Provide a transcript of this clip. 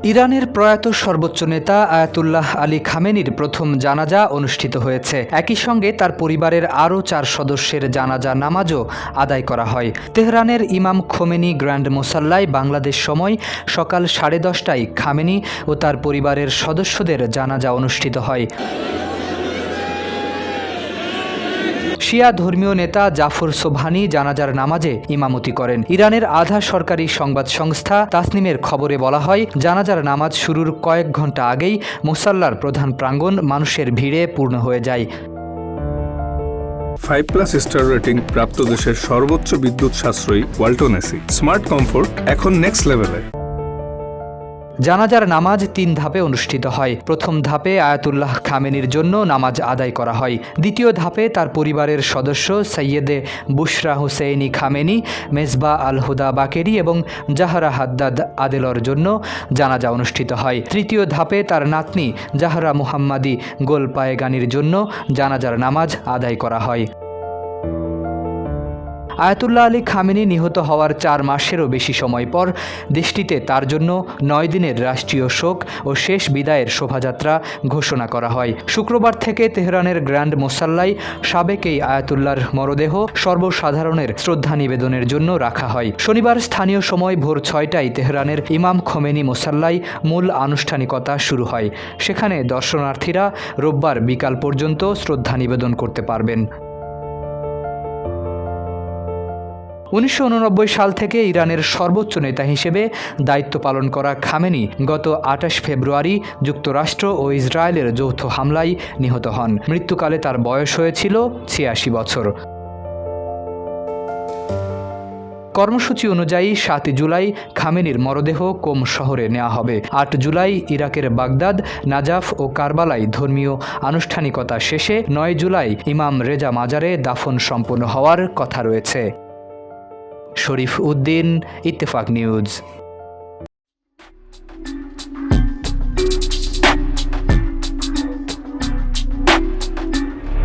ইরানের প্রয়াত সর্বোচ্চ নেতা আয়াতুল্লাহ আলী খামেনির প্রথম জানাজা অনুষ্ঠিত হয়েছে। একই সঙ্গে তার পরিবারের আরও 4 সদস্যের জানাজা নামাজও আদায় করা হয়। তেহরানের ইমাম খোমেনি গ্র্যান্ড মোসাল্লায় বাংলাদেশ সময় সকাল 10:30টায় খামেনি ও তার পরিবারের সদস্যদের জানাজা অনুষ্ঠিত হয়। শিয়া ধর্মীয় নেতা জাফর সোবহানি জানাজার নামাজে ইমামতি করেন। ইরানের আধা সরকারি সংবাদ সংস্থা তাসনিমের খবরে বলা হয়, জানাজার নামাজ শুরুর কয়েক ঘণ্টা আগেই মুসাল্লার প্রধান প্রাঙ্গণ মানুষের ভিড়ে পূর্ণ হয়ে যায়। 5+ স্টার রেটিং প্রাপ্ত দেশের সর্বোচ্চ বিদ্যুৎ সাশ্রয়ী ওয়ালটন এসি। স্মার্ট কমফোর্ট এখন নেক্সট লেভেলে। জানাজার নামাজ 3 ধাপে অনুষ্ঠিত হয়। প্রথম ধাপে আয়াতুল্লাহ খামেনির জন্য নামাজ আদায় করা হয়। দ্বিতীয় ধাপে তার পরিবারের সদস্য সৈয়দে বুশরা হুসেইনি খামেনি, মেজবা আল হুদা বাকেরি এবং জাহরা হাদ্দাদ আদেলর জন্য জানাজা অনুষ্ঠিত হয়। তৃতীয় ধাপে তার নাতনি জাহরা মুহাম্মাদি গোলপায়েগানির জন্য জানাজার নামাজ আদায় করা হয়। আয়াতুল্লাহ আলী খামেনি নিহত হওয়ার 4 মাসেরও বেশি সময় পর দেশটিতে তার জন্য 9 দিনের রাষ্ট্রীয় শোক ও শেষ বিদায়ের শোভাযাত্রা ঘোষণা করা হয়। শুক্রবার থেকে তেহরানের গ্র্যান্ড মোসাল্লায় সাবেক এই আয়াতুল্লাহর মরদেহ সর্বসাধারণের শ্রদ্ধা নিবেদনের জন্য রাখা হয়। শনিবার স্থানীয় সময় ভোর 6টায় তেহরানের ইমাম খোমেনি মোসাল্লায় মূল আনুষ্ঠানিকতা শুরু হয়। সেখানে দর্শনার্থীরা রোববার বিকাল পর্যন্ত শ্রদ্ধা নিবেদন করতে পারবেন। 1989 সাল থেকে ইরানের সর্বোচ্চ নেতা হিসেবে দায়িত্ব পালন করা খামেনি গত 28 ফেব্রুয়ারি যুক্তরাষ্ট্র ও ইসরায়েলের যৌথ হামলায় নিহত হন। মৃত্যুকালে তার বয়স হয়েছিল 86 বছর। কর্মসূচি অনুযায়ী 7 জুলাই খামেনির মরদেহ কোম শহরে নেওয়া হবে। 8 জুলাই ইরাকের বাগদাদ, নাজাফ ও কারবালায় ধর্মীয় আনুষ্ঠানিকতা শেষে 9 জুলাই ইমাম রেজা মাজারে দাফন সম্পন্ন হওয়ার কথা রয়েছে। শরীফ উদ্দিন, ইত্তেফাক নিউজ।